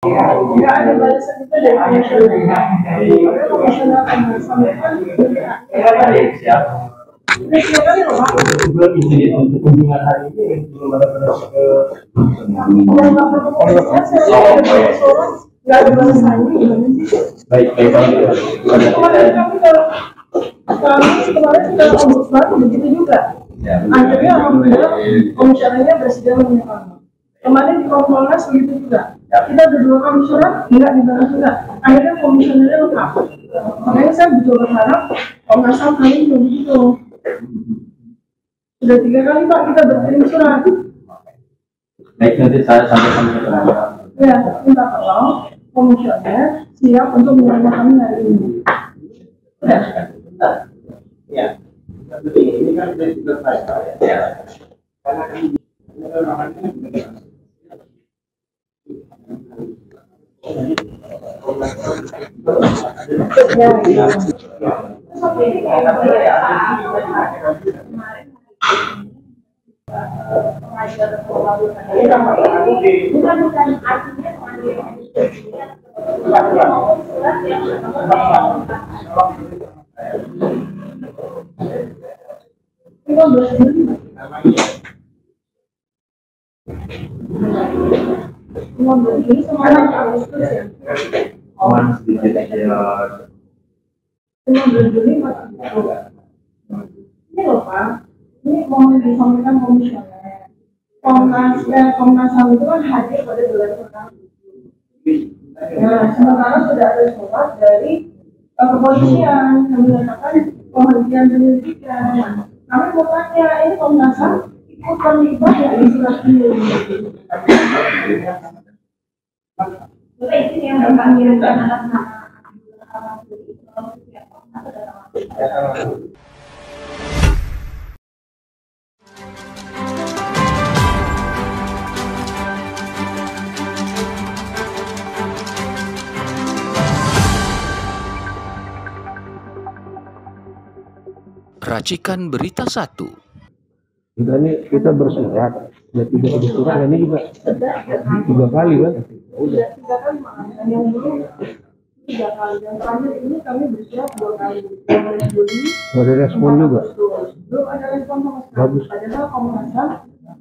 Nggak ada balasan itu dari komisioner. Komisioner sampaikan untuk kunjungan hari ini nggak ada balasannya gimana sih? Baik. Kemarin ke ombudsman begitu juga. Akhirnya alhamdulillah komisionernya bersedia menyerahkan. Kemarin di Kompolnas begitu juga. Kita berdua komisioner nggak dibalas juga. Akhirnya komisionernya lengkap. Makanya saya betul berharap Komnas HAM kali ini begitu. Sudah 3 kali Pak kita berkirim surat. Baik, nanti saya sampaikan ke Anda. Ya, minta tolong komisioner siap untuk menerima kami hari ini. Sudah. Ya. Tapi ini kan sudah selesai ya. Karena Ini loh Pak, ini mau disampaikan komisioner. Komnas HAM itu kan hadir pada gelar perkara. Nah, sementara sudah ada surat dari kepolisian yang menyatakan penghentian penyelidikan. Kami mau tanya, ini Komnas HAM ikut terlibat ya di surat ini? Itu yang dipanggilkan atas nama. Racikan Berita 1. Kita bersurat, ya tidak ada surat ini juga 3 kali kan? Udah 3 kali makanya yang dulu 3 kali, yang terakhir ini kami bersurat 2 kali. Yang Juli, ada respon juga. Belum ada respon sama sekali. Padahal Komnas HAM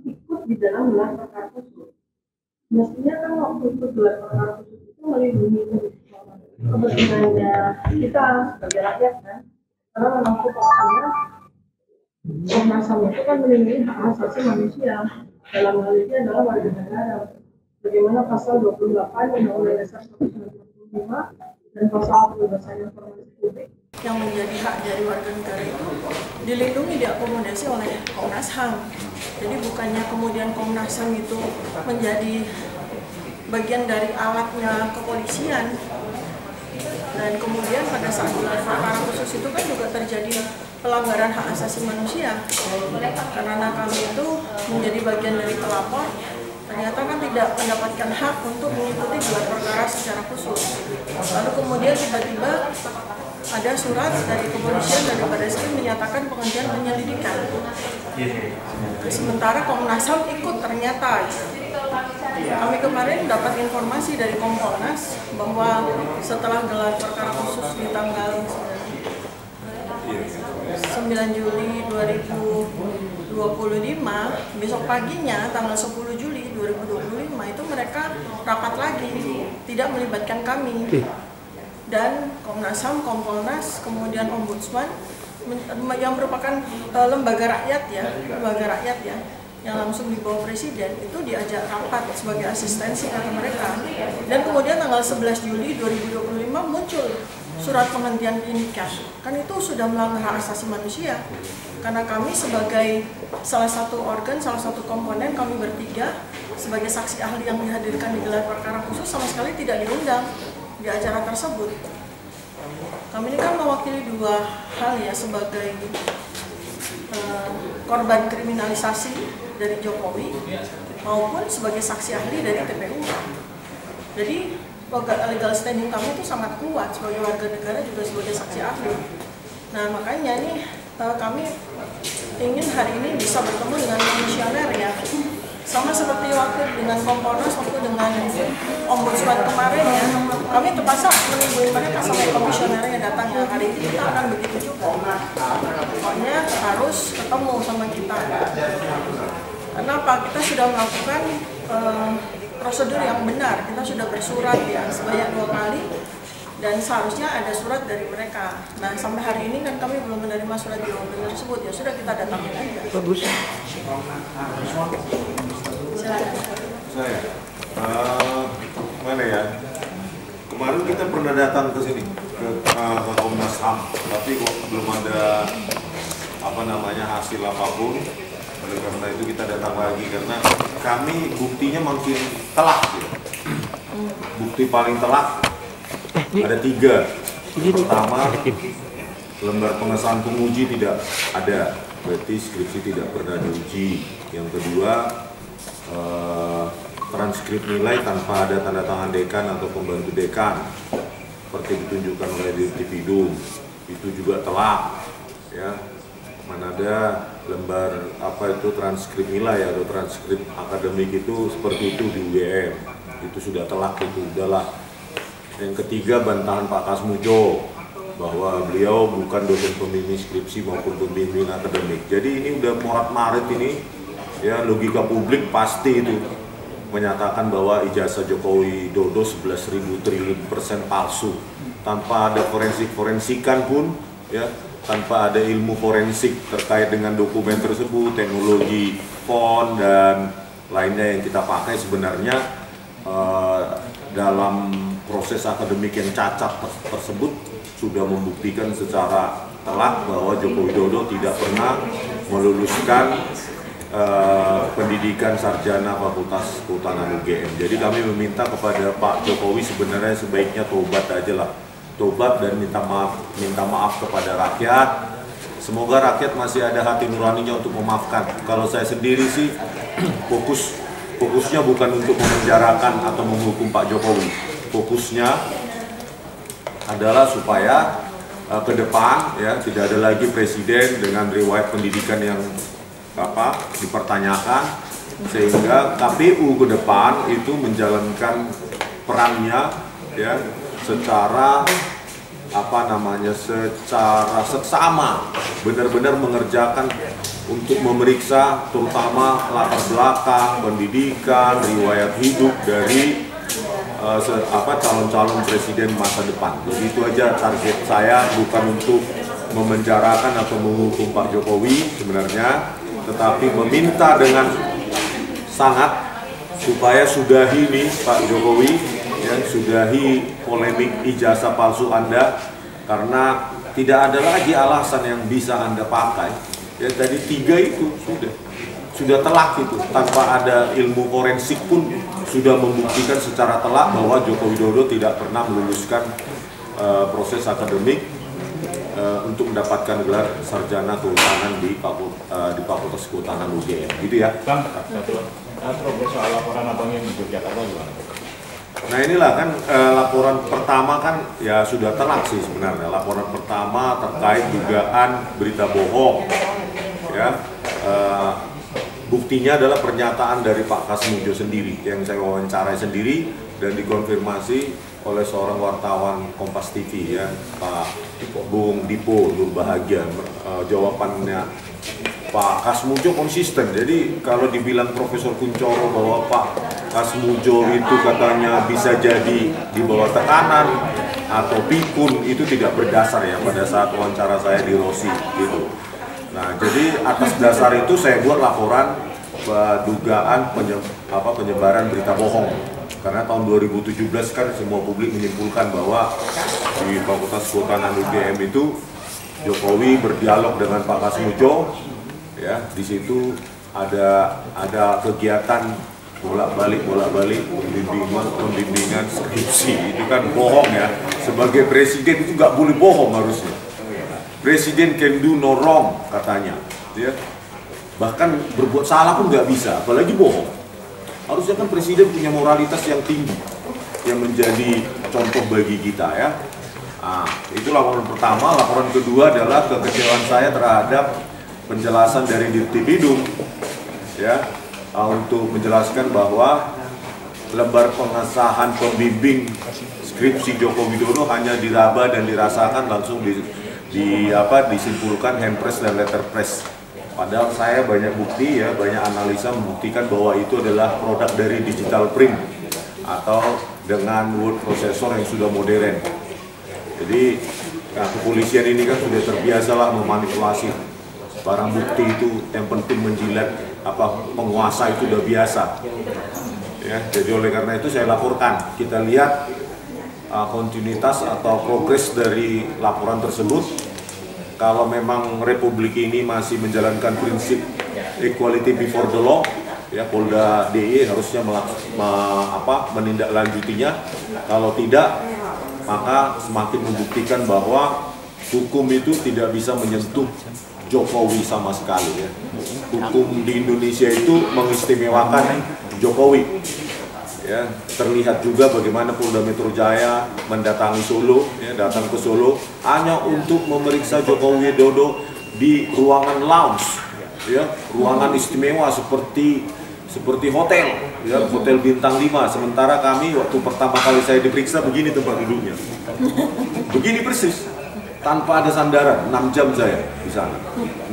ikut di dalam gelar perkara khusus. Mestinya kan waktu ikut gelar perkara khusus itu melindungi kepentingannya kita sebagai rakyat kan. Karena memang tupoksinya Komnas HAM itu kan melindungi hak asasi manusia. Dalam hal ini adalah warga negara. Bagaimana pasal 28 Undang-Undang Dasar 1945 dan pasal kebebasan informasi publik yang menjadi hak dari warga negara itu dilindungi, diakomodasi oleh Komnas HAM. Jadi bukannya kemudian Komnas HAM itu menjadi bagian dari alatnya kepolisian. Dan kemudian pada saat gelar perkara khusus itu kan juga terjadi pelanggaran hak asasi manusia. Karena kami itu menjadi bagian dari pelapor, ternyata kan tidak mendapatkan hak untuk mengikuti gelar perkara secara khusus. Lalu kemudian tiba-tiba ada surat dari kepolisian dari Barreskrim menyatakan penghentian penyelidikan. Sementara Komnas HAM ikut ternyata. Kami kemarin dapat informasi dari Kompolnas bahwa setelah gelar perkara khusus di tanggal 9 Juli 2025, besok paginya tanggal 10 Juli 2025 itu mereka rapat lagi, tidak melibatkan kami. Dan Komnas HAM, Kompolnas, kemudian Ombudsman yang merupakan lembaga rakyat ya, yang langsung di bawah presiden itu diajak rapat sebagai asistensi kata mereka. Dan kemudian tanggal 11 Juli 2025 muncul surat penghentian penyidikan. Kan itu sudah melanggar hak asasi manusia. Karena kami sebagai salah satu organ, salah satu komponen, kami bertiga sebagai saksi ahli yang dihadirkan di gelar perkara khusus sama sekali tidak diundang di acara tersebut. Kami ini kan mewakili 2 hal ya, sebagai korban kriminalisasi dari Jokowi maupun sebagai saksi ahli dari TPU. Jadi legal standing kami itu sangat kuat sebagai warga negara juga sebagai saksi ahli. Nah makanya nih kami ingin hari ini bisa bertemu dengan komisioner ya, sama seperti waktu dengan Kompolnas, waktu dengan Ombudsman kemarin ya, kami terpaksa menunggu mereka sampai komisionernya datang ya. Hari ini kita akan begitu juga. Pokoknya harus ketemu sama kita. Kenapa? Kita sudah melakukan prosedur yang benar. Kita sudah bersurat ya sebanyak 2 kali. Dan seharusnya ada surat dari mereka. Nah, sampai hari ini kan kami belum menerima surat jawaban tersebut. Ya sudah, kita datangin aja. Bagus. Saya, mana ya? Kemarin kita pernah datang ke sini ke Komnas HAM, tapi kok belum ada hasil apapun. Oleh karena itu kita datang lagi karena kami buktinya makin telak. Ya. Bukti paling telak ada 3. Pertama, lembar pengesahan penguji tidak ada, berarti skripsi tidak pernah diuji. Yang kedua, transkrip nilai tanpa ada tanda tangan dekan atau pembantu dekan seperti ditunjukkan oleh Dirtipidum, itu juga telak ya. Mana ada lembar transkrip nilai atau transkrip akademik itu seperti itu di UGM, itu sudah telak, itu udahlah. Yang ketiga, bantahan Pak Kasmujo bahwa beliau bukan dosen pembimbing skripsi maupun pembimbing akademik. Jadi ini udah morat-marit ini ya, logika publik pasti itu menyatakan bahwa ijazah Joko Widodo 11.000 triliun % palsu, tanpa ada forensikan pun ya, tanpa ada ilmu forensik terkait dengan dokumen tersebut, teknologi font dan lainnya yang kita pakai sebenarnya dalam proses akademik yang cacat tersebut sudah membuktikan secara telak bahwa Joko Widodo tidak pernah meluluskan pendidikan sarjana Fakultas Kehutanan UGM. Jadi kami meminta kepada Pak Jokowi sebenarnya sebaiknya tobat aja lah, tobat dan minta maaf kepada rakyat. Semoga rakyat masih ada hati nuraninya untuk memaafkan. Kalau saya sendiri sih fokusnya bukan untuk memenjarakan atau menghukum Pak Jokowi. Fokusnya adalah supaya ke depan ya tidak ada lagi presiden dengan riwayat pendidikan yang dipertanyakan, sehingga KPU ke depan itu menjalankan perannya ya secara secara seksama, benar-benar mengerjakan untuk memeriksa terutama latar belakang, pendidikan, riwayat hidup dari calon-calon presiden masa depan. Begitu aja target saya, bukan untuk memenjarakan atau menghukum Pak Jokowi sebenarnya, tetapi meminta dengan sangat supaya sudahi nih Pak Jokowi, ya, sudahi polemik ijazah palsu Anda, karena tidak ada lagi alasan yang bisa Anda pakai. Ya, tadi 3 itu sudah telak itu, tanpa ada ilmu forensik pun sudah membuktikan secara telak bahwa Joko Widodo tidak pernah meluluskan proses akademik untuk mendapatkan gelar sarjana kehutanan di Fakultas Kehutanan UGM, gitu ya. Bang, soal laporan abang yang di Yogyakarta gimana? Nah inilah kan laporan pertama kan ya sudah telak sih sebenarnya. Laporan pertama terkait dugaan berita bohong, ya. Buktinya adalah pernyataan dari Pak Kasmujo sendiri yang saya wawancarai sendiri dan dikonfirmasi oleh seorang wartawan Kompas TV ya, Pak Bung Dipo Nurbahagia. Jawabannya Pak Kasmujo konsisten. Jadi kalau dibilang Profesor Kuncoro bahwa Pak Kasmujo itu katanya bisa jadi di bawah tekanan atau pikun, itu tidak berdasar ya pada saat wawancara saya di Rosi gitu. Nah, jadi atas dasar itu saya buat laporan dugaan penyebaran berita bohong. Karena tahun 2017 kan semua publik menyimpulkan bahwa di Fakultas Kehutanan UGM itu Jokowi berdialog dengan Pak Kasmujo, ya, di situ ada kegiatan bolak-balik pembimbingan skripsi. Itu kan bohong ya. Sebagai presiden itu nggak boleh bohong harusnya. Presiden can do no wrong katanya, ya. Bahkan berbuat salah pun nggak bisa, apalagi bohong. Harusnya kan presiden punya moralitas yang tinggi, yang menjadi contoh bagi kita ya. Nah, itu laporan pertama. Laporan kedua adalah kekecewaan saya terhadap penjelasan dari Dirtipidum, ya. untuk menjelaskan bahwa lembar pengesahan pembimbing skripsi Joko Widodo hanya diraba dan dirasakan langsung disimpulkan handpress dan letterpress. Padahal saya banyak bukti ya, banyak analisa membuktikan bahwa itu adalah produk dari digital print atau dengan word processor yang sudah modern. Jadi kepolisian ini kan sudah terbiasalah memanipulasi barang bukti itu, yang penting menjilat penguasa itu udah biasa. Ya, jadi oleh karena itu saya laporkan. Kita lihat kontinuitas atau progres dari laporan tersebut. Kalau memang Republik ini masih menjalankan prinsip equality before the law, ya Polda DIY harusnya menindaklanjutinya. Kalau tidak, maka semakin membuktikan bahwa hukum itu tidak bisa menyentuh Jokowi sama sekali. Ya. Hukum di Indonesia itu mengistimewakan Jokowi. Ya, terlihat juga bagaimana Polda Metro Jaya mendatangi Solo, ya, datang ke Solo hanya untuk memeriksa Joko Widodo di ruangan lounge, ya, ruangan istimewa seperti hotel, ya, hotel bintang 5. Sementara kami waktu pertama kali saya diperiksa begini tempat duduknya, begini persis, tanpa ada sandaran. 6 jam saya di sana,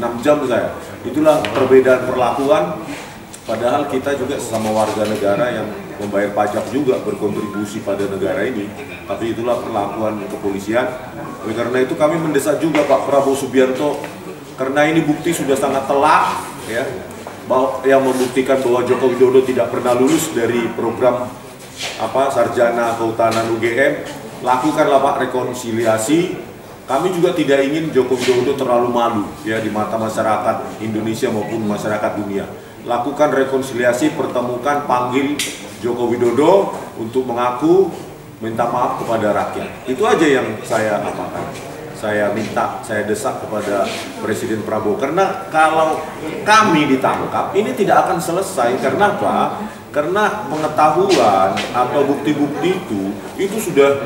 6 jam saya. Itulah perbedaan perlakuan. Padahal kita juga sesama warga negara yang membayar pajak juga, berkontribusi pada negara ini. Tapi itulah perlakuan kepolisian. Oleh karena itu kami mendesak juga Pak Prabowo Subianto, karena ini bukti sudah sangat telak, ya, yang membuktikan bahwa Joko Widodo tidak pernah lulus dari program sarjana kehutanan UGM. Lakukanlah Pak rekonsiliasi. Kami juga tidak ingin Joko Widodo terlalu malu, ya, di mata masyarakat Indonesia maupun masyarakat dunia. Lakukan rekonsiliasi, pertemukan, panggil Joko Widodo untuk mengaku, minta maaf kepada rakyat. Itu aja yang saya minta, saya desak kepada Presiden Prabowo. Karena kalau kami ditangkap, ini tidak akan selesai. Karena apa? Karena pengetahuan atau bukti-bukti itu sudah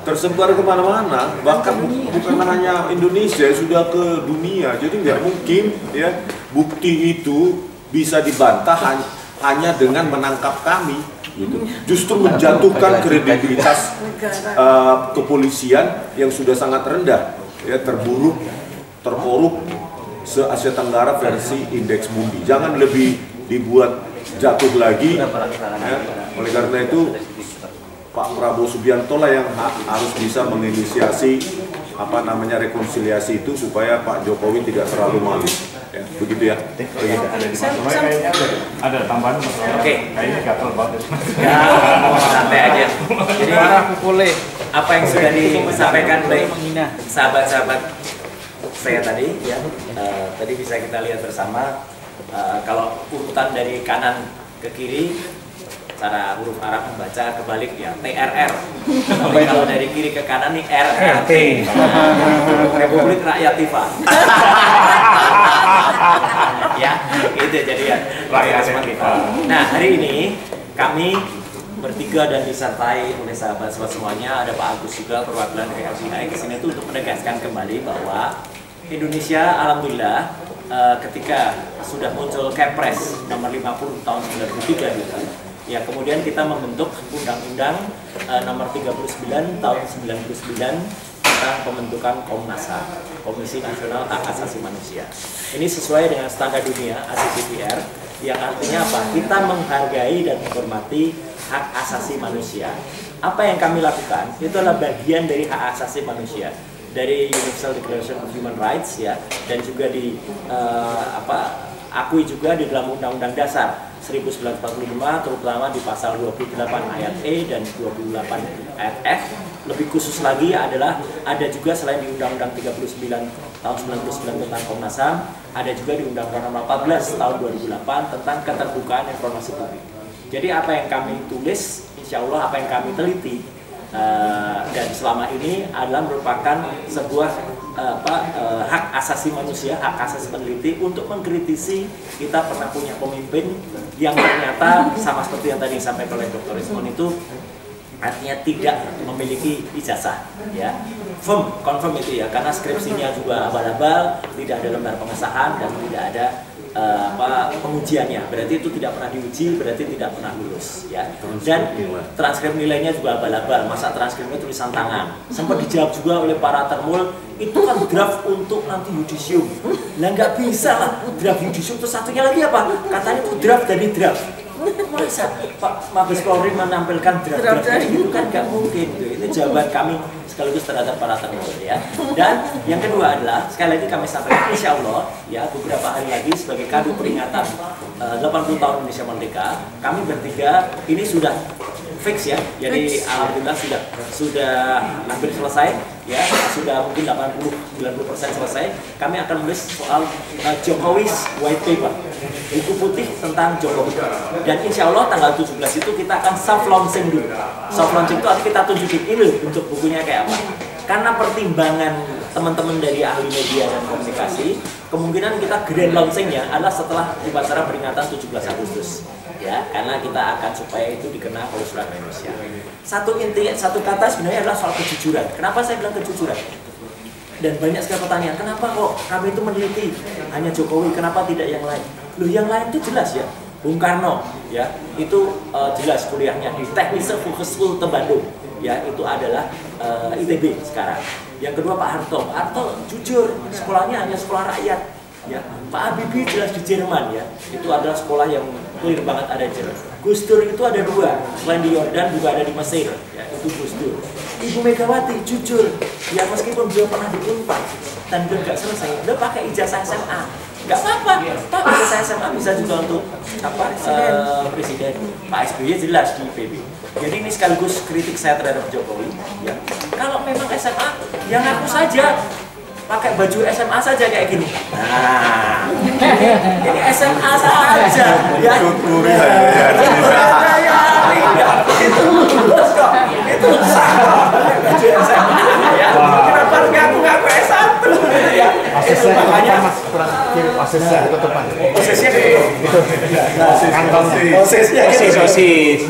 tersebar kemana-mana, bahkan bukan hanya Indonesia, sudah ke dunia. Jadi nggak mungkin, ya, bukti itu bisa dibantah hanya dengan menangkap kami, gitu. Justru menjatuhkan kredibilitas kepolisian yang sudah sangat rendah, ya, terpuruk se-Asia Tenggara versi Indeks Mundi. Jangan lebih dibuat jatuh lagi, ya. Oleh karena itu Pak Prabowo Subianto lah yang harus bisa menginisiasi rekonsiliasi itu supaya Pak Jokowi tidak terlalu malu. Ya, begitu ya. Ada tambahan? Oke. Kayaknya gatel banget. Ya, santai aja. Jadi apa yang sudah disampaikan oleh sahabat-sahabat saya tadi, ya, tadi bisa kita lihat bersama. Kalau urutan dari kanan ke kiri, cara huruf Arab membaca kebalik, ya, TRR. Tapi kalau dari kiri ke kanan nih RRT. Republik Rakyat Tifa. Ya, itu jadi ya. Rakyat Tifa. Nah, hari ini kami bertiga dan disertai oleh sahabat-sahabat semuanya, ada Pak Agus juga perwakilan dari LCI kesini itu untuk menegaskan kembali bahwa Indonesia alhamdulillah ketika sudah muncul Kepres nomor 50 tahun 93 gitu, ya, kemudian kita membentuk Undang-Undang nomor 39 tahun 99 tentang pembentukan Komnas HAM, Komisi Nasional Hak Asasi Manusia. Ini sesuai dengan standar dunia ACCPR, yang artinya apa? Kita menghargai dan menghormati hak asasi manusia. Apa yang kami lakukan itu adalah bagian dari hak asasi manusia, dari Universal Declaration of Human Rights, ya, dan juga akui juga di dalam Undang-Undang Dasar 1945, terutama di pasal 28 ayat E dan 28 ayat F. Lebih khusus lagi adalah ada juga selain di Undang-Undang 39 tahun 99 tentang Komnas HAM, ada juga di Undang-Undang nomor 14 tahun 2008 tentang keterbukaan informasi publik. Jadi apa yang kami tulis, insya Allah apa yang kami teliti dan selama ini adalah merupakan sebuah hak asasi manusia, hak asasi peneliti untuk mengkritisi kita pernah punya pemimpin yang ternyata sama seperti yang tadi disampaikan oleh Dr. Ismon itu artinya tidak memiliki ijazah, ya, confirm itu, ya, karena skripsinya juga abal-abal, tidak ada lembar pengesahan dan tidak ada pengujiannya, berarti itu tidak pernah diuji, berarti tidak pernah lulus ya. Dan transkrip nilainya juga abal-abal, masa transkripnya tulisan tangan. Sempat dijawab juga oleh para termul, itu kan draft untuk nanti yudisium. Nah nggak bisa lah, draft yudisium terus satunya lagi apa? Katanya itu draft dari draft. Masa Pak Mabes Polri menampilkan draft kayak gitu kan nggak mungkin. Itu jawaban kami sekaligus terhadap para termul ya. Dan yang kedua adalah sekali lagi kami sampaikan, insya Allah ya beberapa hari lagi sebagai kado peringatan 80 tahun Indonesia Merdeka, kami bertiga ini sudah fix ya, jadi alhamdulillah sudah hampir selesai ya, sudah mungkin 80-90% selesai. Kami akan menulis soal Jokowi's White Paper, buku putih tentang Jokowi. Dan insya Allah tanggal 17 itu kita akan soft launching dulu. Soft launching itu artinya kita tunjukin ini bentuk bukunya kayak apa. Karena pertimbangan teman-teman dari ahli media dan komunikasi, kemungkinan kita grand launchingnya adalah setelah upacara peringatan 17 Agustus. Ya, karena kita akan supaya itu dikenal oleh seluruh Indonesia. Satu kata sebenarnya adalah soal kejujuran. Kenapa saya bilang kejujuran? Dan banyak sekali pertanyaan, kenapa kok kami itu meneliti hanya Jokowi, kenapa tidak yang lain? Loh, yang lain itu jelas ya. Bung Karno, ya, itu jelas kuliahnya di Teknik School Bandung, ya, itu adalah ITB sekarang. Yang kedua Pak Harto, jujur, sekolahnya hanya sekolah rakyat. Ya, Pak Habibie jelas di Jerman ya, itu adalah sekolah yang clear banget ada di Jerman. Gus Dur itu ada dua, selain di Yordan juga ada di Mesir, ya, itu Gus Dur. Ibu Megawati jujur, ya meskipun beliau pernah di Unpad dan beliau nggak selesai, beliau pakai ijazah SMA, nggak apa-apa, Pak ijazah SMA bisa juga untuk presiden. Pak SBY jelas di IPB. Jadi ini sekaligus kritik saya terhadap Jokowi. Ya, kalau memang SMA, yang ngaku saja. Pakai baju SMA saja kayak gini. Nah, ini SMA saja. Ya, itu sah. Baju SMA. Ya, kenapa ngaku S1? Ya, itu makanya Prosesnya ketutupan. prosesnya ketutup. Prosesnya Sosis.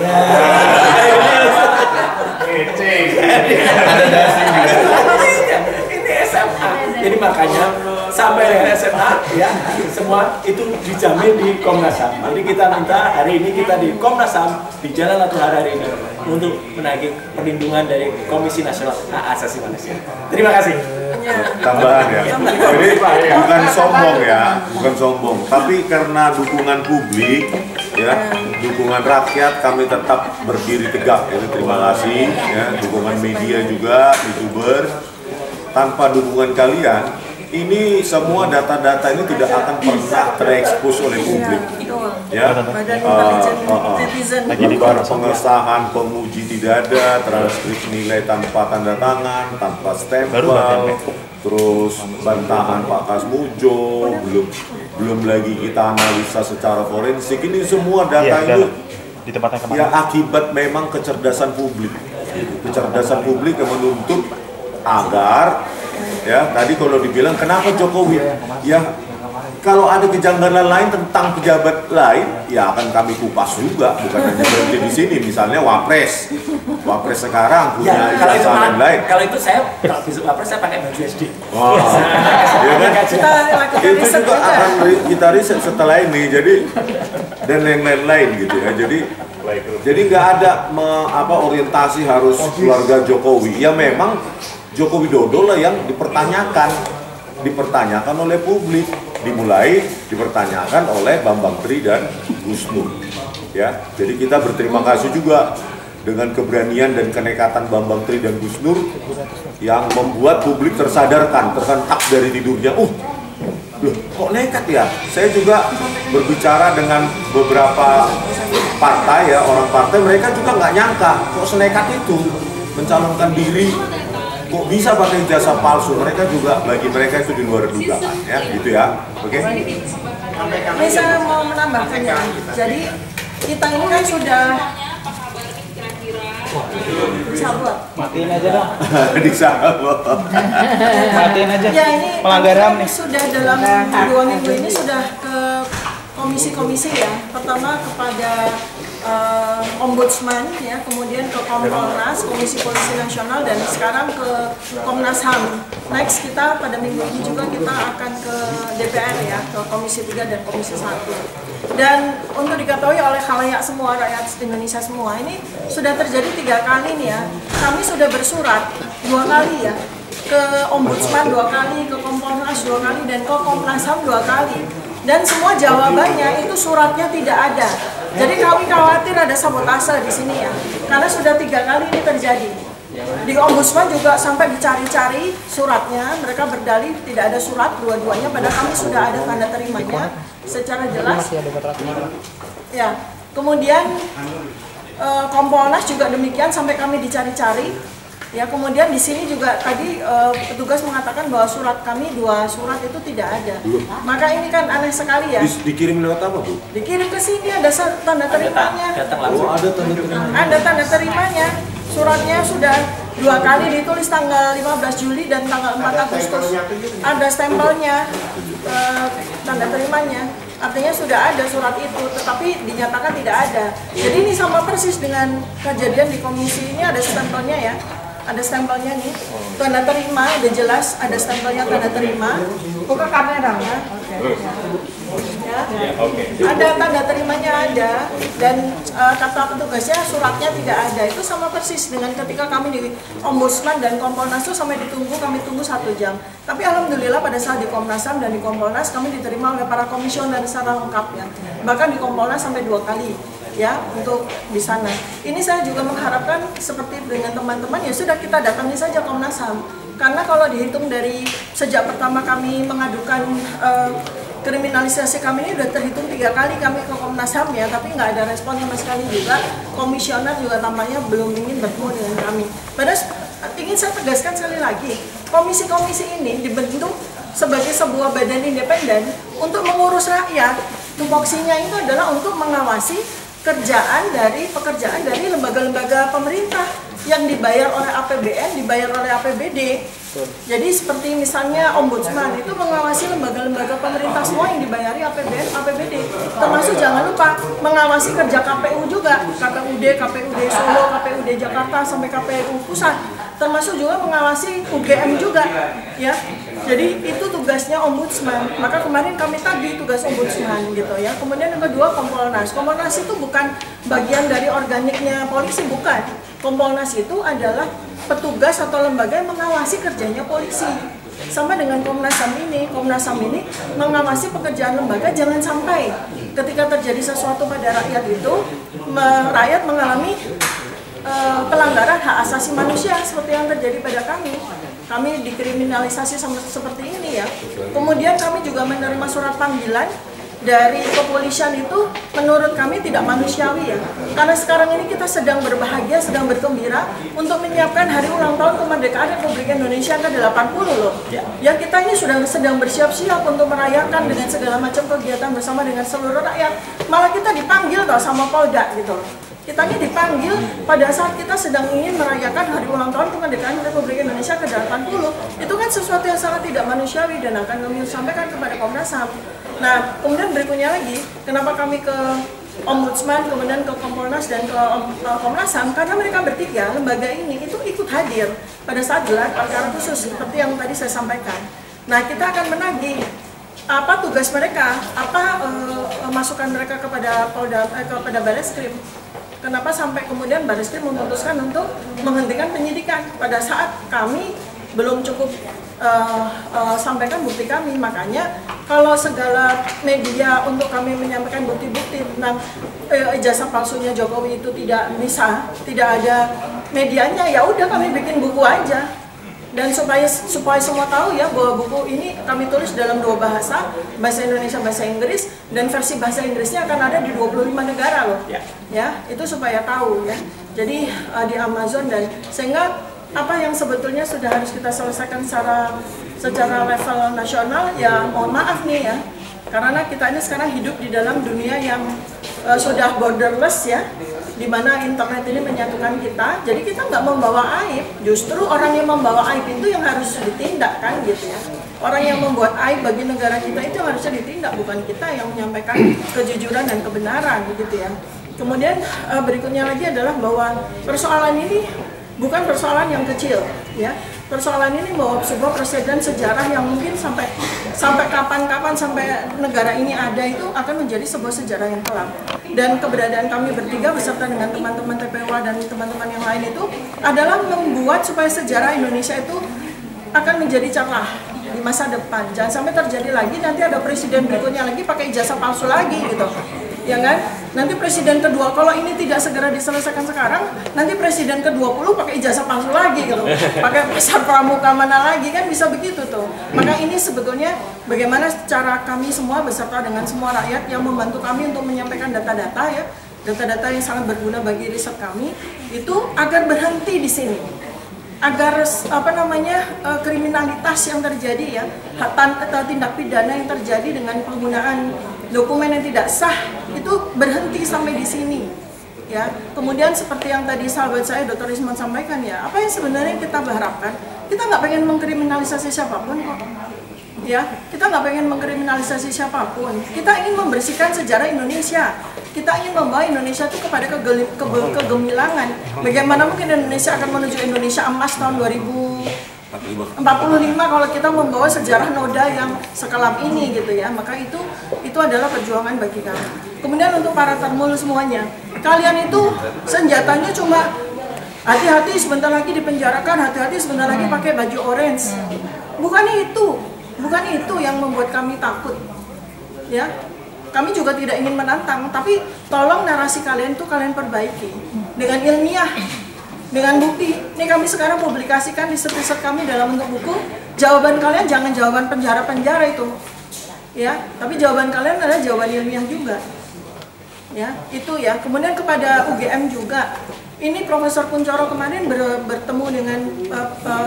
Jadi makanya sampai dengan SMA ya semua itu dijamin di Komnas HAM. Jadi kita minta hari ini kita di Komnas HAM di Jalan Latuh hari ini untuk menagih perlindungan dari Komisi Nasional Hak Asasi Manusia. Terima kasih. Tambahan ya. Jadi bukan sombong, tapi karena dukungan publik ya, dukungan rakyat kami tetap berdiri tegak. Jadi terima kasih ya, dukungan media juga, YouTuber. Tanpa dukungan kalian, ini semua data-data ini tidak akan pernah terekspos oleh publik. Ya, pengesahan penguji tidak ada, transkrip nilai tanpa tanda tangan, tanpa stempel, terus bantahan Pak Kasmujo, belum lagi kita analisa secara forensik. Ini semua data itu ya akibat memang kecerdasan publik. Kecerdasan publik yang menuntut agar ya tadi kalau dibilang kenapa Jokowi ya kalau ada kejanggalan lain tentang pejabat lain ya akan kami kupas juga, bukan hanya berhenti di sini. Misalnya Wapres sekarang punya ijazah dan lain. Kalau itu saya kalau besok Wapres saya pakai baju SD. Wow. Ya kan? Itu juga akan kita riset setelah ini, jadi dan yang lain-lain gitu ya. Jadi nggak ada orientasi harus keluarga Jokowi. Ya memang Joko Widodo lah yang dipertanyakan oleh publik, dimulai dipertanyakan oleh Bambang Tri dan Gus Nur. Ya, jadi kita berterima kasih juga dengan keberanian dan kenekatan Bambang Tri dan Gus Nur yang membuat publik tersadarkan, tersentak dari tidurnya. Loh, kok nekat ya? Saya juga berbicara dengan beberapa partai ya, orang partai, mereka juga nggak nyangka kok senekat itu mencalonkan diri. Kok bisa pakai jasa palsu? Mereka juga, bagi mereka itu di luar dugaan ya, gitu ya. Oke? Ini saya mau menambahkan ya. Jadi kita ini kan sudah disabot. Matiin aja dong. Disabot. Matiin aja. Ya ini Pelanggaran nih. sudah dalam 2 minggu ini sudah ke komisi-komisi ya. Pertama kepada Ombudsman, ya, kemudian ke Kompolnas, Komisi Polisi Nasional, dan sekarang ke Komnas HAM. Next kita pada minggu ini juga kita akan ke DPR, ya, ke Komisi 3 dan Komisi 1. Dan untuk diketahui oleh khalayak semua, rakyat Indonesia semua, ini sudah terjadi 3 kali nih ya. Kami sudah bersurat 2 kali ya, ke Ombudsman 2 kali, ke Kompolnas 2 kali, dan ke Komnas HAM 2 kali. Dan semua jawabannya itu suratnya tidak ada. Jadi kami khawatir ada sabotase di sini ya, karena sudah 3 kali ini terjadi. Di Ombudsman juga sampai dicari-cari suratnya, mereka berdalih tidak ada surat dua-duanya, padahal kami sudah ada tanda terimanya secara jelas. Ya, kemudian Kompolnas juga demikian, sampai kami dicari-cari. Ya, kemudian di sini juga tadi petugas mengatakan bahwa surat kami 2 surat itu tidak ada. Maka ini kan aneh sekali ya. Dikirim lewat apa, Bu? Dikirim ke sini, ada tanda terimanya. Datang langsung. Ada tanda terimanya. Ada tanda terimanya. Suratnya sudah 2 kali ditulis tanggal 15 Juli dan tanggal 4 Agustus. Ada stempelnya, tanda terimanya. Artinya sudah ada surat itu, tetapi dinyatakan tidak ada. Jadi ini sama persis dengan kejadian di komisi ini, ada stempelnya ya. Ada stempelnya nih, tanda terima, udah jelas ada stempelnya tanda terima. Buka kamera ya. Ya. Ada tanda terimanya ada, dan kata petugasnya suratnya tidak ada. Itu sama persis dengan ketika kami di Ombudsman dan Kompolnas itu sampai kami tunggu 1 jam. Tapi alhamdulillah pada saat di Komnas HAM dan di Kompolnas kami diterima oleh para komisioner secara lengkap ya. Bahkan di Kompolnas sampai 2 kali. Ya, untuk di sana. Ini saya juga mengharapkan seperti dengan teman-teman, ya sudah kita datangi saja Komnas HAM. Karena kalau dihitung dari sejak pertama kami mengadukan kriminalisasi kami ini udah terhitung 3 kali kami ke Komnas HAM ya, tapi nggak ada respon sama sekali juga. Komisioner juga tampaknya belum ingin bertemu dengan kami. Padahal ingin saya tegaskan sekali lagi, komisi-komisi ini dibentuk sebagai sebuah badan independen untuk mengurus rakyat. Tupoksinya itu adalah untuk mengawasi pekerjaan dari lembaga-lembaga pemerintah yang dibayar oleh APBN, dibayar oleh APBD. Jadi seperti misalnya Ombudsman itu mengawasi lembaga-lembaga pemerintah semua yang dibayari APBN, APBD. Termasuk jangan lupa mengawasi kerja KPU juga, KPUD Solo, KPUD Jakarta sampai KPU Pusat. Termasuk juga mengawasi UGM juga, ya. Jadi itu tugasnya Ombudsman. Maka kemarin kami tagih tugas Ombudsman gitu ya. Kemudian yang kedua Kompolnas. Kompolnas itu bukan bagian dari organiknya polisi, bukan. Kompolnas itu adalah petugas atau lembaga yang mengawasi kerjanya polisi. Sama dengan Komnas HAM ini. Komnas HAM ini mengawasi pekerjaan lembaga, jangan sampai ketika terjadi sesuatu pada rakyat itu rakyat mengalami pelanggaran hak asasi manusia seperti yang terjadi pada kami. Kami dikriminalisasi seperti ini ya. Kemudian kami juga menerima surat panggilan dari kepolisian, itu menurut kami tidak manusiawi ya. Karena sekarang ini kita sedang berbahagia, sedang bergembira untuk menyiapkan hari ulang tahun kemerdekaan Republik Indonesia ke-80 loh. Ya, kita ini sudah sedang bersiap-siap untuk merayakan dengan segala macam kegiatan bersama dengan seluruh rakyat. Malah kita dipanggil loh sama Polda gitu loh. Kita ini dipanggil pada saat kita sedang ingin merayakan hari ulang tahun kemerdekaan Republik Indonesia ke-80. Itu kan sesuatu yang sangat tidak manusiawi dan akan kami sampaikan kepada Komnas HAM. Nah, kemudian berikutnya lagi, kenapa kami ke Ombudsman, kemudian ke Kompolnas dan ke Komnas HAM? Karena mereka bertiga, lembaga ini itu ikut hadir pada saat gelar perkara khusus seperti yang tadi saya sampaikan. Nah, kita akan menagih apa tugas mereka, apa masukan mereka kepada Polda, kepada Barreskrim. Kenapa sampai kemudian Barreskrim memutuskan untuk menghentikan penyidikan pada saat kami belum cukup sampaikan bukti kami. Makanya kalau segala media untuk kami menyampaikan bukti-bukti tentang ijazah palsunya Jokowi itu tidak bisa, tidak ada medianya, ya udah kami bikin buku aja. Dan supaya semua tahu ya bahwa buku ini kami tulis dalam 2 bahasa, bahasa Indonesia, bahasa Inggris, dan versi bahasa Inggrisnya akan ada di 25 negara loh. Ya, itu supaya tahu ya. Jadi di Amazon, dan sehingga apa yang sebetulnya sudah harus kita selesaikan secara level nasional, ya mohon maaf nih ya. Karena kita ini sekarang hidup di dalam dunia yang sudah borderless ya, di mana internet ini menyatukan kita. Jadi kita nggak membawa aib, justru orang yang membawa aib itu yang harus ditindak kan gitu ya. Orang yang membuat aib bagi negara kita itu yang harusnya ditindak, bukan kita yang menyampaikan kejujuran dan kebenaran gitu ya. Kemudian berikutnya lagi adalah bahwa persoalan ini bukan persoalan yang kecil, ya. Persoalan ini bahwa sebuah presiden sejarah yang mungkin sampai kapan-kapan, sampai negara ini ada, itu akan menjadi sebuah sejarah yang kelam. Dan keberadaan kami bertiga beserta dengan teman-teman TPWA dan teman-teman yang lain itu adalah membuat supaya sejarah Indonesia itu akan menjadi cerah di masa depan. Jangan sampai terjadi lagi nanti ada presiden berikutnya lagi pakai ijazah palsu lagi gitu, ya kan? Nanti presiden kedua kalau ini tidak segera diselesaikan sekarang, nanti presiden ke-20 pakai ijazah palsu lagi gitu, pakai besar pramuka mana lagi, kan bisa begitu tuh. Maka ini sebetulnya bagaimana cara kami semua beserta dengan semua rakyat yang membantu kami untuk menyampaikan data-data, ya, data-data yang sangat berguna bagi riset kami itu agar berhenti di sini. Agar kriminalitas yang terjadi, ya, atau tindak pidana yang terjadi dengan penggunaan dokumen yang tidak sah itu berhenti sampai di sini, ya. Kemudian seperti yang tadi sahabat saya Dr. Isman sampaikan, ya, apa yang sebenarnya kita harapkan, kita nggak pengen mengkriminalisasi siapapun kok, ya, kita nggak pengen mengkriminalisasi siapapun, kita ingin membersihkan sejarah Indonesia. Kita ingin membawa Indonesia itu kepada kegemilangan. Bagaimana mungkin Indonesia akan menuju Indonesia emas tahun 2045 kalau kita membawa sejarah noda yang sekelam ini, gitu ya. Maka itu adalah perjuangan bagi kami. Kemudian untuk para termul semuanya, kalian itu senjatanya cuma hati-hati sebentar lagi dipenjarakan, hati-hati sebentar lagi pakai baju orange. Bukan itu yang membuat kami takut, ya. Kami juga tidak ingin menantang, tapi tolong narasi kalian itu kalian perbaiki dengan ilmiah, dengan bukti. Ini kami sekarang publikasikan di riset kami dalam bentuk buku. Jawaban kalian jangan jawaban penjara-penjara itu, ya, tapi jawaban kalian adalah jawaban ilmiah juga, ya. Itu, ya. Kemudian kepada UGM juga, ini Profesor Kuncoro kemarin bertemu dengan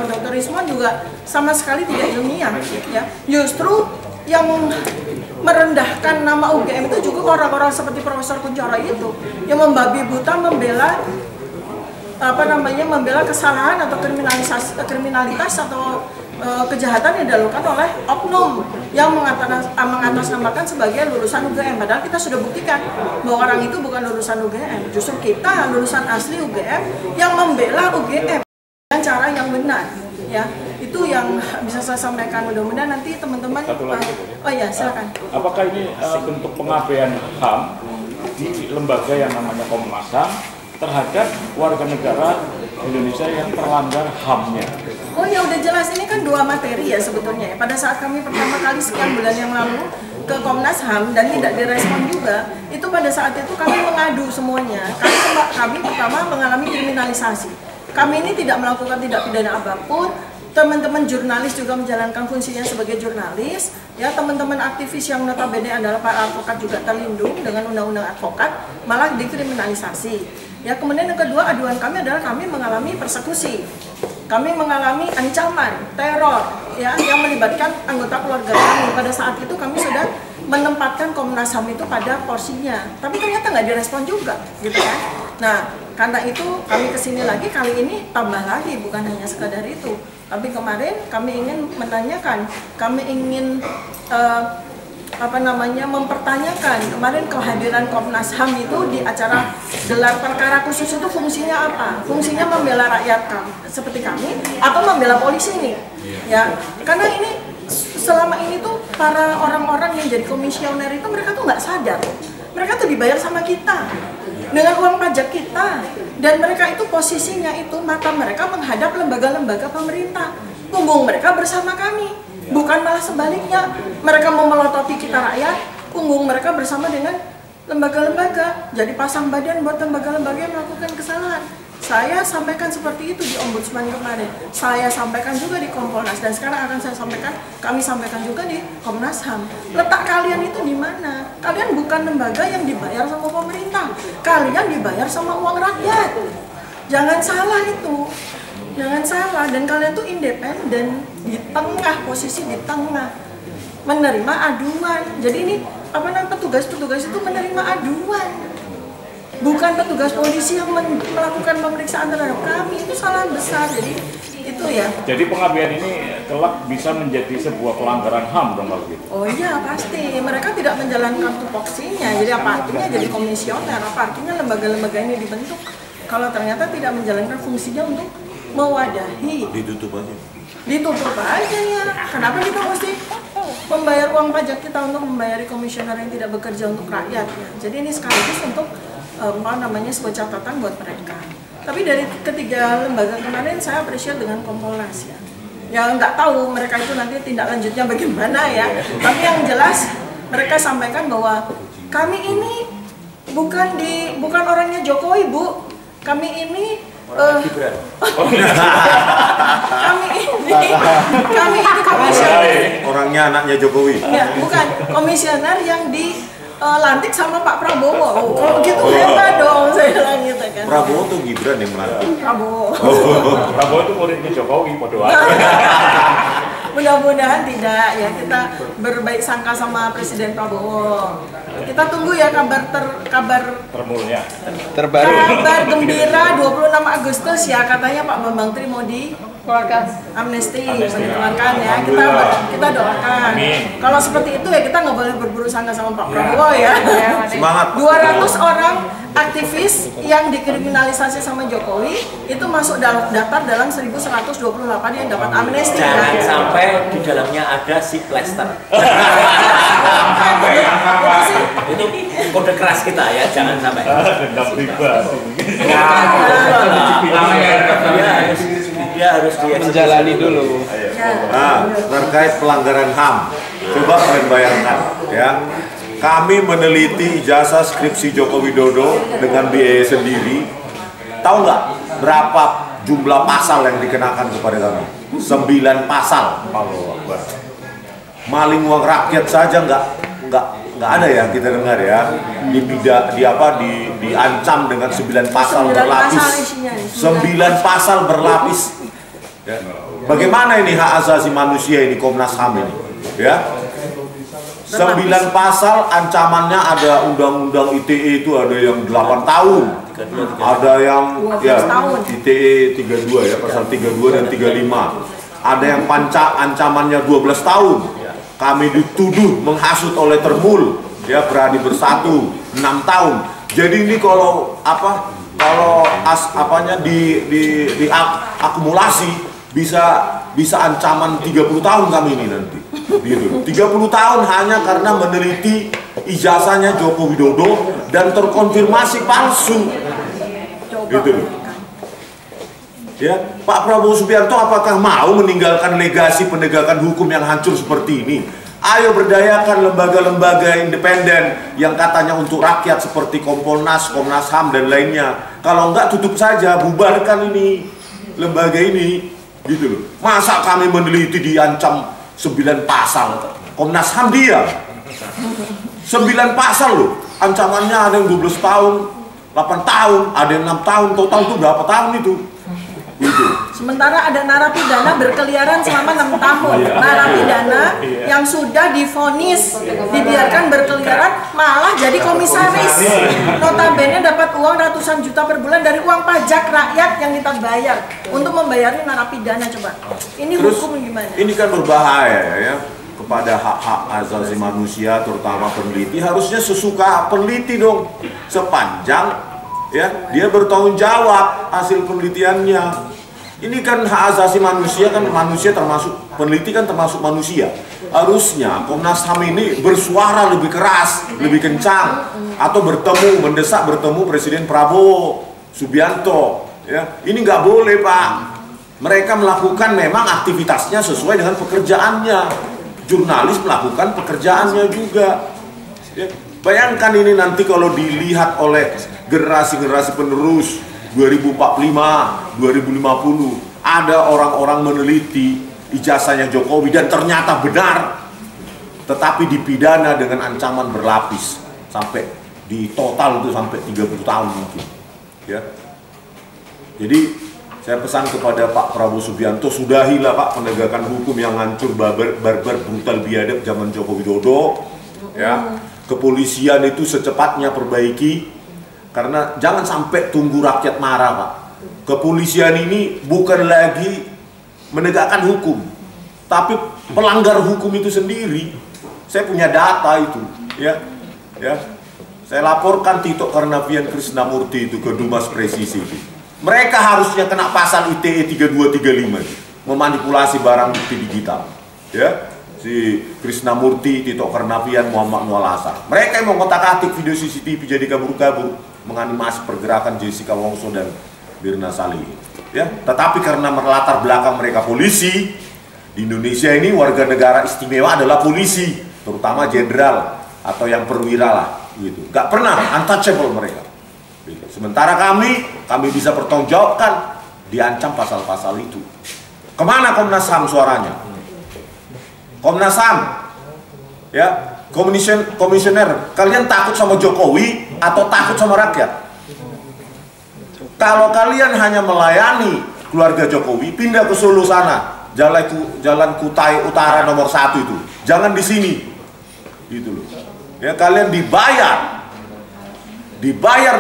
Dr. Isman juga sama sekali tidak ilmiah, ya. Justru yang merendahkan nama UGM itu juga orang-orang seperti Profesor Kuncoro itu yang membabi buta membela kesalahan atau kriminalitas atau kejahatan yang dilakukan oleh oknum yang mengatasnamakan sebagai lulusan UGM. Padahal kita sudah buktikan bahwa orang itu bukan lulusan UGM. Justru kita lulusan asli UGM yang membela UGM dengan cara yang benar, ya. Itu yang bisa saya sampaikan. Mudah-mudahan nanti teman-teman. Oh ya, silakan. Apakah ini bentuk pengabaian HAM di lembaga yang namanya Komnas HAM terhadap warga negara Indonesia yang terlanggar HAM-nya? Oh ya, udah jelas, ini kan dua materi ya sebetulnya. Pada saat kami pertama kali sekian bulan yang lalu ke Komnas HAM dan tidak direspon juga, itu pada saat itu kami mengadu semuanya. Kami pertama mengalami kriminalisasi. Kami ini tidak melakukan tindak pidana apapun. Teman-teman jurnalis juga menjalankan fungsinya sebagai jurnalis, ya. Teman-teman aktivis yang notabene adalah para advokat juga terlindung dengan undang-undang advokat, malah dikriminalisasi, ya. Kemudian yang kedua, aduan kami adalah kami mengalami persekusi, kami mengalami ancaman, teror, ya, yang melibatkan anggota keluarga kami. Pada saat itu kami sudah menempatkan Komnas HAM itu pada porsinya, tapi ternyata nggak direspon juga, gitu kan. Nah, karena itu kami kesini lagi, kali ini tambah lagi, bukan hanya sekadar itu. Tapi kemarin kami ingin menanyakan, kami ingin mempertanyakan kemarin kehadiran Komnas HAM itu di acara gelar perkara khusus itu fungsinya apa? Fungsinya membela rakyat seperti kami atau membela polisi nih? Ya, karena ini selama ini tuh para orang-orang yang jadi komisioner itu mereka tuh nggak sadar, mereka tuh dibayar sama kita dengan uang pajak kita, dan mereka itu posisinya itu mata mereka menghadap lembaga-lembaga pemerintah, punggung mereka bersama kami, bukan malah sebaliknya, mereka mau melototi kita rakyat, punggung mereka bersama dengan lembaga-lembaga, jadi pasang badan buat lembaga-lembaga yang melakukan kesalahan. Saya sampaikan seperti itu di Ombudsman kemarin, saya sampaikan juga di Kompolnas, dan sekarang akan kami sampaikan juga di Komnas HAM. Letak kalian itu di mana? Kalian bukan lembaga yang dibayar sama pemerintah, kalian dibayar sama uang rakyat. Jangan salah itu, jangan salah. Dan kalian tuh independen, di tengah, posisi di tengah, menerima aduan. Jadi ini petugas-petugas itu menerima aduan, bukan petugas polisi yang melakukan pemeriksaan terhadap kami. Itu salah besar. Jadi itu ya. Jadi pengabaian ini kelak bisa menjadi sebuah pelanggaran HAM dong kalau gitu? Oh iya pasti, mereka tidak menjalankan tupoksinya. Jadi apa artinya jadi komisioner? Apa artinya lembaga-lembaga ini dibentuk kalau ternyata tidak menjalankan fungsinya untuk mewadahi? Ditutup aja. Ditutup aja ya. Kenapa kita mesti membayar uang pajak kita untuk membayari komisioner yang tidak bekerja untuk rakyat ya? Jadi ini sekaligus untuk sebuah catatan buat mereka. Tapi dari ketiga lembaga kemarin saya appreciate dengan Kompolnas ya. Ya nggak tahu mereka itu nanti tindak lanjutnya bagaimana ya. Tapi yang jelas mereka sampaikan bahwa kami ini bukan orangnya Jokowi Bu. Kami ini kami ini komisioner. Orangnya anaknya Jokowi. Ya, bukan komisioner yang lantik sama Pak Prabowo. Oh, kalau gitu hebat dong, saya bilang gitu kan. Prabowo tuh Gibran yang melantik. Prabowo. Prabowo itu muridnya Jokowi, bodoh aja. Mudah-mudahan tidak ya, kita berbaik sangka sama Presiden Prabowo. Kita tunggu ya kabar Termulnya. Terbaru. kabar gembira 26 Agustus ya, katanya Pak Bambang Tri mau dikeluarkan amnesti dikeluarkan ya. Kita doakan. Kalau seperti itu ya kita nggak boleh berburu sangka sama Pak Prabowo ya. Semangat. 200 orang aktivis yang dikriminalisasi sama Jokowi itu masuk dalam daftar dalam 1128 yang dapat amnesti. Jangan sampai di dalamnya ada si Lester. Itu kode keras kita ya, jangan sampai. Dendam pribadi. Dia harus Menjalani dulu. Nah, terkait pelanggaran HAM, coba kalian bayangkan ya. Kami meneliti ijazah skripsi Joko Widodo dengan biaya sendiri. Tahu nggak berapa jumlah pasal yang dikenakan kepada kami? 9 pasal. Maling uang rakyat saja nggak ada ya kita dengar ya. Diancam dengan 9 pasal berlapis. 9 pasal berlapis. Ya. Bagaimana ini hak asasi manusia ini Komnas HAM ini? Ya. 9 pasal ancamannya ada undang-undang ITE itu ada yang 8 tahun, ada yang ya ITE 32 ya, pasal 32 dan 35, ada yang ancamannya 12 tahun. Kami dituduh menghasut oleh Termul ya, berani bersatu 6 tahun. Jadi ini kalau akumulasi bisa ancaman 30 tahun kami ini nanti. Gitu. 30 tahun hanya karena meneliti ijazahnya Joko Widodo dan terkonfirmasi palsu. Gitu loh. Ya, Pak Prabowo Subianto apakah mau meninggalkan legasi penegakan hukum yang hancur seperti ini? Ayo berdayakan lembaga-lembaga independen yang katanya untuk rakyat seperti Kompolnas, Komnas HAM dan lainnya. Kalau enggak tutup saja, bubarkan ini lembaga ini. Gitu loh. Masa kami meneliti diancam 9 pasal, Komnas HAM dia 9 pasal loh, ancamannya ada yang 12 tahun, 8 tahun, ada yang 6 tahun, total itu berapa tahun itu? Gitu. Sementara ada narapidana berkeliaran selama 6 tahun. Narapidana yang sudah divonis dibiarkan berkeliaran malah jadi komisaris. Notabene dapat uang ratusan juta per bulan dari uang pajak rakyat yang kita bayar untuk membayari narapidana. Coba. Ini Terus, hukum gimana? ini kan berbahaya ya kepada hak-hak asasi manusia, terutama peneliti. Harusnya sesuka peneliti dong, sepanjang ya dia bertanggung jawab hasil penelitiannya. Ini kan hak asasi manusia, kan manusia termasuk, peneliti kan termasuk manusia. Harusnya Komnas HAM ini bersuara lebih keras, lebih kencang, atau mendesak bertemu Presiden Prabowo Subianto. Ya, ini nggak boleh Pak. Mereka melakukan memang aktivitasnya sesuai dengan pekerjaannya. Jurnalis melakukan pekerjaannya juga. Ya, bayangkan ini nanti kalau dilihat oleh generasi-generasi penerus 2045, 2050, ada orang-orang meneliti ijazahnya Jokowi dan ternyata benar, tetapi dipidana dengan ancaman berlapis sampai di total itu sampai 30 tahun mungkin. Ya. Jadi saya pesan kepada Pak Prabowo Subianto, sudahilah Pak penegakan hukum yang hancur, barbar, brutal, biadab zaman Joko Widodo. Ya. Kepolisian itu secepatnya perbaiki. Karena jangan sampai tunggu rakyat marah Pak. Kepolisian ini bukan lagi menegakkan hukum. Tapi pelanggar hukum itu sendiri, saya punya data itu, ya. Saya laporkan Tito Karnavian Krisnamurti itu ke Dumas Presisi itu. Mereka harusnya kena pasal ITE 3235, memanipulasi barang bukti digital, ya. Si Krisnamurti, Tito Karnavian, Muhammad Nualasa. Mereka yang mengotak-atik video CCTV jadi kabur-kabur, menganimasi pergerakan Jessica Wongso dan Mirna Salihin. Ya, tetapi karena latar belakang mereka polisi, di Indonesia ini warga negara istimewa adalah polisi, terutama jenderal atau yang perwira lah, gitu. Gak pernah untouchable mereka. Gitu. Sementara kami bisa pertanggungjawabkan, diancam pasal-pasal itu. Kemana Komnas HAM suaranya? Komnas HAM, ya, komisioner, kalian takut sama Jokowi atau takut sama rakyat? Kalau kalian hanya melayani keluarga Jokowi, pindah ke Solo sana, Jalan Kutai Utara nomor 1 itu, jangan di sini, gitu loh. Ya, kalian dibayar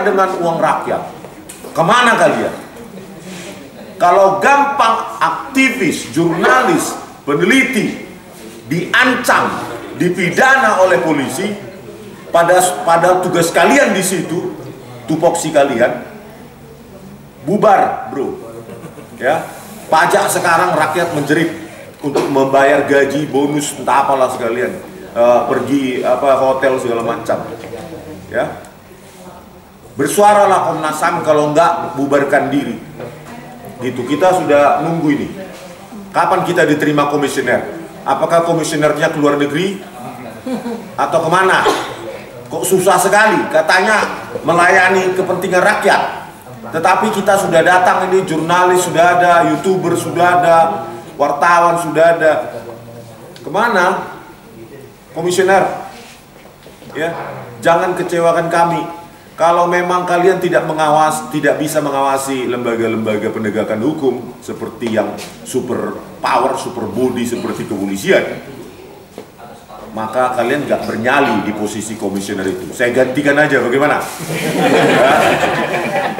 dengan uang rakyat. Kemana kalian? Kalau gampang aktivis, jurnalis, peneliti diancam, dipidana oleh polisi, pada tugas kalian di situ, tupoksi kalian, bubar, bro. Ya, pajak sekarang rakyat menjerit untuk membayar gaji, bonus, entah apalah sekalian, pergi hotel segala macam. Ya, bersuaralah Komnas HAM, kalau enggak bubarkan diri. Gitu, kita sudah nunggu ini. Kapan kita diterima komisioner? Apakah komisionernya keluar negeri atau kemana? Kok susah sekali, katanya melayani kepentingan rakyat. Tetapi kita sudah datang ini, jurnalis sudah ada, YouTuber sudah ada, wartawan sudah ada. Kemana komisioner? Ya, jangan kecewakan kami. Kalau memang kalian tidak bisa mengawasi lembaga-lembaga penegakan hukum seperti yang super power, super body seperti kepolisian, maka kalian nggak bernyali di posisi komisioner itu. Saya gantikan aja, bagaimana? Ya,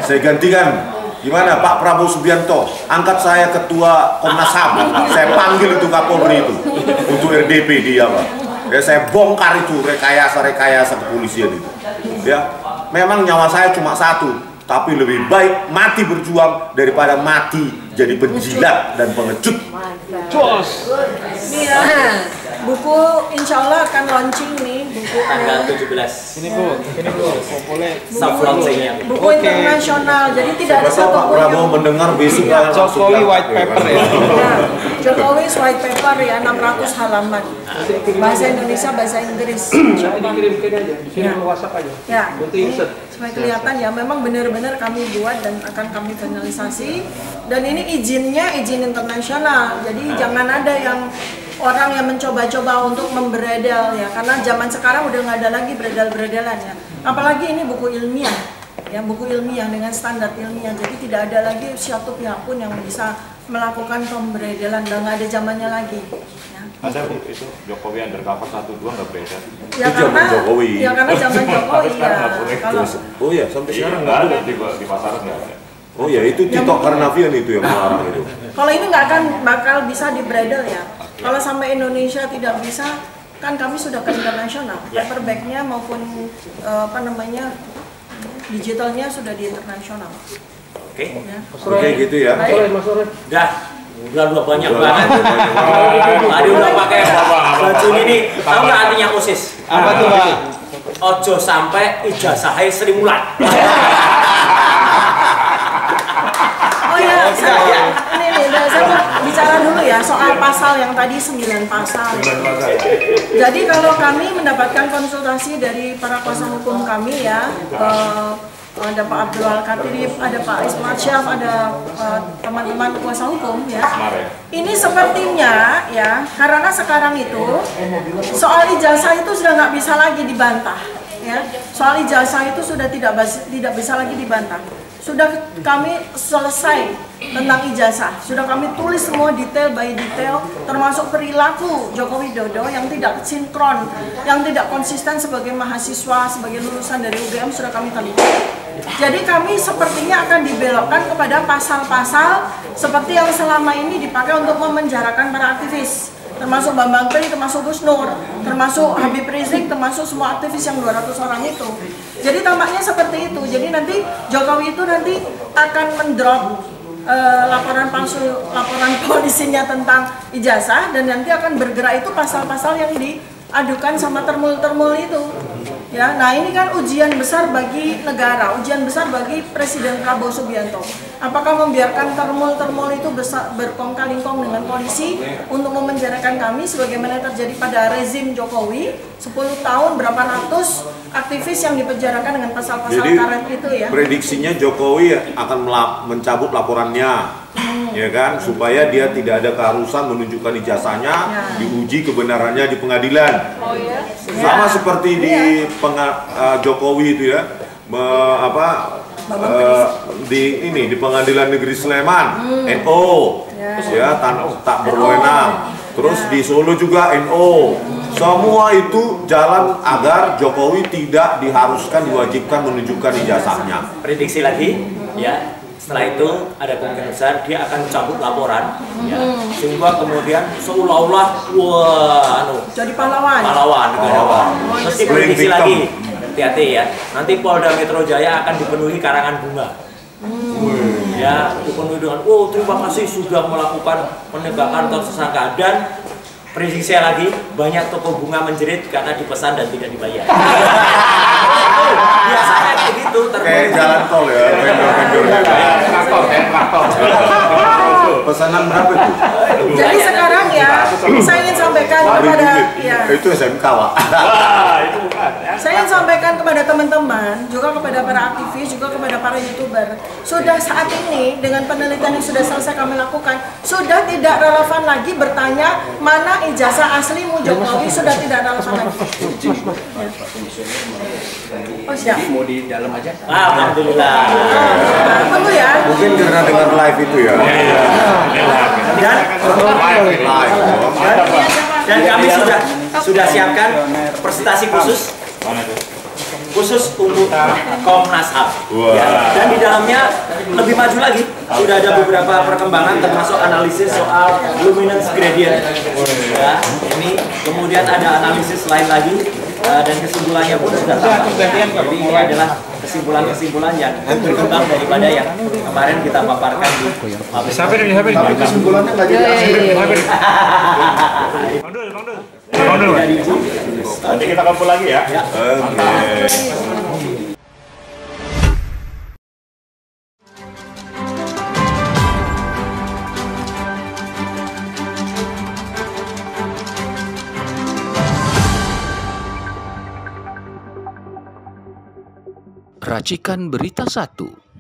saya gantikan. Gimana Pak Prabowo Subianto? Angkat saya ketua Komnas HAM. Saya panggil itu Kapolri itu untuk RDP dia, Pak. Ya, saya bongkar itu rekayasa kepolisian itu. Ya. Memang nyawa saya cuma satu, tapi lebih baik mati berjuang daripada mati jadi penjilat dan pengecut. Jos. Ini ya, buku insya Allah akan launching nih, buku tanggal 17. Ini Bu, boleh. Buku internasional, jadi tidak ada satu Pak Prabowo mendengar besok Jokowi white paper ya. Jokowi white paper ya, 600 halaman. Bahasa Indonesia, bahasa Inggris. Dikirimkan aja, sini WhatsApp aja. Ya, Butuh ini insert. supaya kelihatan ya, memang benar-benar kami buat dan akan kami finalisasi. Dan ini izinnya izin internasional, jadi jangan ada yang orang yang mencoba-coba untuk memberedel ya, karena zaman sekarang udah nggak ada lagi beredel-beredelan ya. Apalagi ini buku ilmiah, ya, buku ilmiah dengan standar ilmiah, jadi tidak ada lagi suatu pihak pun yang bisa melakukan pemberedelan, dan nggak ada zamannya lagi. Ya. Ada Bu, itu Jokowi undercover 1-2 nggak beredar. Ya karena Jokowi. Ya karena zaman Jokowi ya. Kalau Oh ya, sampai sekarang nggak ada di pasaran nggak ada. Oh ya, itu Tito Karnavian itu yang melarang itu. kalau ini nggak akan bakal bisa dibredel ya. Kalau sampai Indonesia tidak bisa, kan kami sudah ke internasional. Paperbacknya maupun digitalnya sudah di internasional. Oke. Ya. Oke, gitu ya. Baik. Udah banyak banget. Tadi udah pakai baju ini, tahu nggak artinya OSIS? Apa tuh Pak? Ojo sampai ijazahnya Sri Mulat. Oh ya, saya mau bicara dulu ya soal pasal yang tadi 9 pasal. Jadi kalau kami mendapatkan konsultasi dari para kuasa hukum kami ya, ada Pak Abdul Al-Katirib, ada Pak Ismat Syaf, ada teman-teman kuasa hukum ya. Ini sepertinya ya, karena sekarang itu soal ijazah itu sudah nggak bisa lagi dibantah ya. Soal ijazah itu sudah tidak bisa lagi dibantah. Sudah kami selesai tentang ijazah, sudah kami tulis semua detail by detail, termasuk perilaku Joko Widodo yang tidak sinkron, yang tidak konsisten sebagai mahasiswa, sebagai lulusan dari UGM sudah kami teliti. Jadi kami sepertinya akan dibelokkan kepada pasal-pasal seperti yang selama ini dipakai untuk memenjarakan para aktivis, termasuk Bambang Pri, termasuk Gus Nur, termasuk Habib Rizik, termasuk semua aktivis yang 200 orang itu. Jadi tampaknya seperti itu. Jadi nanti Jokowi itu nanti akan mendrop laporan palsu, laporan polisinya tentang ijazah, dan nanti akan bergerak itu pasal-pasal yang diadukan sama termul-termul itu. Ya, nah ini kan ujian besar bagi negara, ujian besar bagi Presiden Prabowo Subianto. Apakah membiarkan termul-termul itu berkongkal-lingkong dengan polisi untuk memenjarakan kami sebagaimana terjadi pada rezim Jokowi 10 tahun berapa ratus aktivis yang dipenjarakan dengan pasal-pasal karet itu ya. Prediksinya Jokowi akan mencabut laporannya, ya kan, supaya dia tidak ada keharusan menunjukkan ijazahnya, diuji kebenarannya di pengadilan. Oh ya. Sama seperti di Jokowi itu ya, di Pengadilan Negeri Sleman, NO, ya tak berwenang. Terus di Solo juga NO. Semua itu jalan agar Jokowi tidak diharuskan, diwajibkan menunjukkan ijazahnya. Prediksi lagi, ya. Setelah itu ada kemungkinan besar dia akan cabut laporan, ya. Sehingga kemudian seolah-olah jadi pahlawan. Negarawan. Terus prediksi lagi, hati-hati ya. Nanti Polda Metro Jaya akan dipenuhi karangan bunga. Ya, dipenuhi dengan terima kasih sudah melakukan penegakan tersangka, dan prediksi saya lagi banyak toko bunga menjerit karena dipesan dan tidak dibayar. Biasanya kayak gitu, Kayak jalan tol ya, vendor-vendornya. Traktor. Pesanan berapa itu? Jadi sekarang ya, saya ingin sampaikan kepada Itu SMK, Pak. Itu bukan. saya ingin sampaikan kepada teman-teman, juga kepada para aktivis, juga kepada para YouTuber. Sudah saat ini dengan penelitian yang sudah selesai kami lakukan, sudah tidak relevan lagi bertanya mana ijazah aslimu Jokowi, sudah tidak relevan lagi. Oh siap. Mau di dalam aja? Alhamdulillah. Tunggu ya. Mungkin karena dengar live itu ya. Dan kami sudah siapkan presentasi khusus untuk Komnas HAM. Ya. Dan di dalamnya lebih maju lagi, sudah ada beberapa perkembangan termasuk analisis soal luminance gradient. Ya, ini kemudian ada analisis lain lagi, dan kesimpulannya pun sudah tampak. Jadi ini adalah kesimpulan-kesimpulan yang berkembang daripada yang kemarin kita paparkan di Mabes. Tapi kesimpulannya nggak jadi asli. Nanti kita kumpul lagi ya. Oke. Racikan Berita 1.